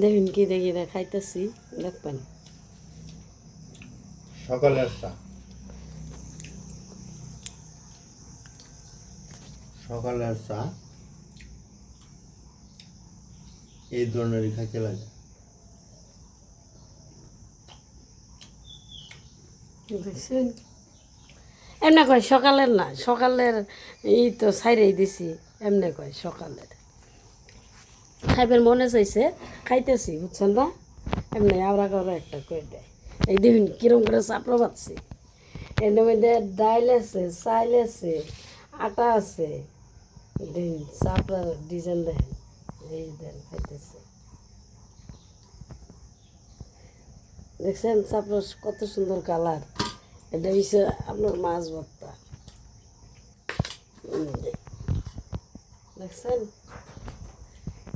দেখুন কি দেখি খাইতেছি দেখবেন। সকালের চা, সকালের চা এই ধরনেরই খাইতে লাগে। দেখছেন এমনি কয় সকালের না, সকালের এই তো ছাইরেই দিছি, এমনি কয় সকালের খাইবেন মনে চাইছে খাইতেছি, বুঝছেন না? এমনি আওড়া করে একটা কয়ে দেয়। এই দেখুন কিরম করে চাপড়া পাচ্ছি, এর মধ্যে ডাইল আছে, চাইল আছে, আটা আছে, দেখুন চাপড়ার ডিজাইন দেখেন, এই দেন খাইতেছে। দেখছেন চাপড়া কত সুন্দর কালার। এটা হচ্ছে আপনার মাছ ভর্তা, দেখছেন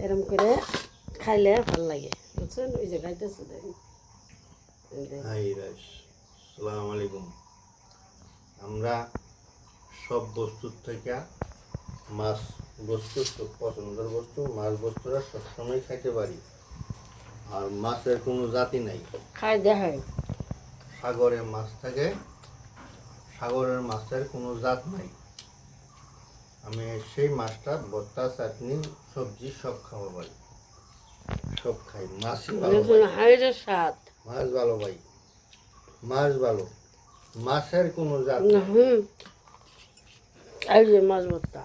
এরম করে খাইলে ভাল লাগে, বুঝছেন? ওই যে খাইতেছে দেখুন। হাই রাইস, আসসালামু আলাইকুম। আমরা সব বস্তুর থেকে মাছ বস্তু খুব পছন্দের বস্তু, মাছ বস্তুরা সবসময় খাইতে পারি। আর মাছের কোনো জাতি নাই। খাই দেখায় সাগরে মাছ থাকে, সাগরের মাছের কোনো জাত নাই। আমি সেই মাছটা ভর্তা, চাটনি, সবজি সব খাওয়া পারি, সব খাই। মাছই ভালো পাই, হাইরের স্বাদ। মাছ ভালো পাই, মাছ ভালো, মাছের কোনো জাত নাই। হুম, এই যে মাছ ভর্তা।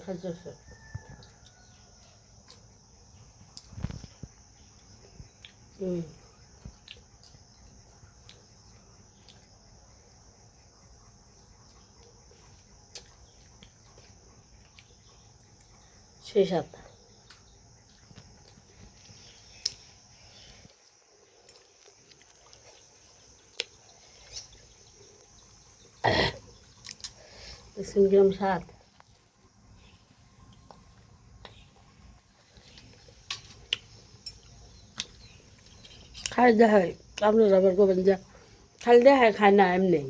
খাইতেছে। হুম, সেই স্বাদ। দেখছেন কিরম স্বাদ। খাই দেখায়, আপনারা আবার করবেন যে খালি দেখায় খায় না, এমনি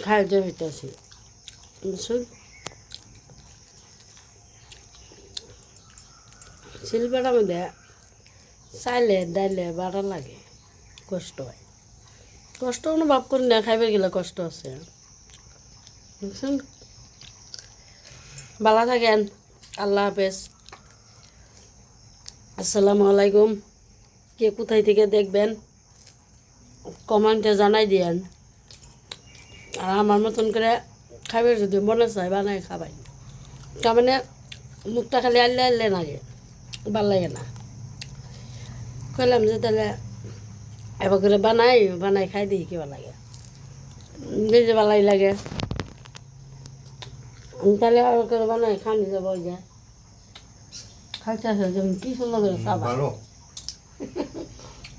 খাই যে হইতেছে, বুঝছেন? শিলবাটার মধ্যে চাইলে ডাইলে বাটা লাগে, কষ্ট হয়। কষ্ট অনুভব করি না, খাইবার গেলে কষ্ট আছে, বুঝছেন? ভালো থাকেন, আল্লাহ হাফেজ, আসসালামু আলাইকুম। কে কোথায় থেকে দেখবেন কমেন্টে জানাই দিয়েন। আর আমার মতন করে খাবে যদি মনে চায় বানাই খাবাই, তার মানে মুখটা খালি আল্লে আল্লে লাগে, ভাল লাগে না। কইলাম যে তাহলে এবার করে বানাই বানাই খাই দিই কিবা লাগে, নিজে ভালাই লাগে। তাহলে আবার করে বানাই খানি যাবো, ওই যে খাইতেছে যেমন কি সুন্দর করে চাবাই, ভালো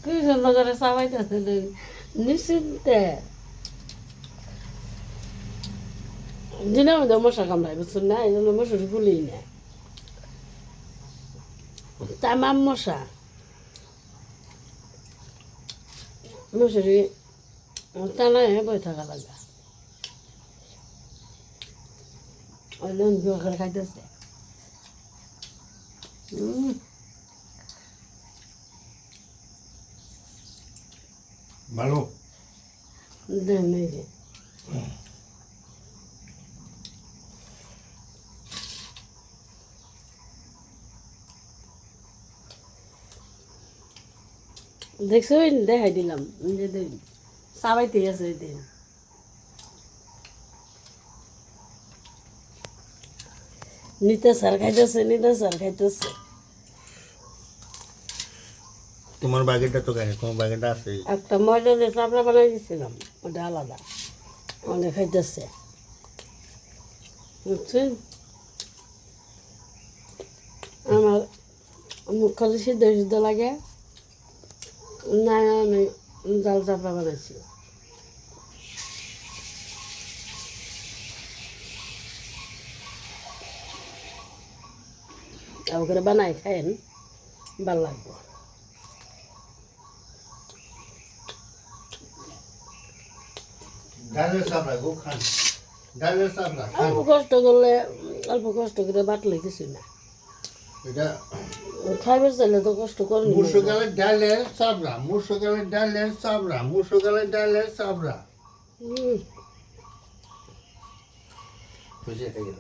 কি সুন্দর করে চাবাইতেছে নিশ্চিন্তে। দিনের মধ্যে মশা কামড়াই, বুঝছেন না? এই জন্য মশারি খুলি না, তামাম মশা। মশারি টানায় বই থাকা লাগে, ওই লোন করে খাইতেছে। ভালো। দেন এই যে দেখছো, দেখাই দিলাম যে চাবাইতে আছে ওই দিন। নিতে স্যার খাইতেছে, নিতে স্যার খাইতেছে। তোমার বাগেটা তো কেন, তোমার বাগেটা আছে। একটা ময়দা দিয়ে চাপড়া বানাই দিয়েছিলাম, ওটা আলাদা, ওটা খাইতেছে, বুঝছেন? আমার মুখ খালি সিদ্ধ সিদ্ধ লাগে না, আমি জাল চাপড়া বানাইছি। আর করে বানাই খায়েন, ভাল লাগবে। ডালের চাপড়া খুব খান, ডালের চাপড়া খান অল্প কষ্ট করলে অল্প কষ্ট করে বাটলে কিছু না এটা খাইবার চাইলে তো কষ্ট করেনি মুসুকালের ডালের চাপড়া মুসুকালের ডালের চাপড়া মুসুকালের ডালের চাপড়া বুঝে গেল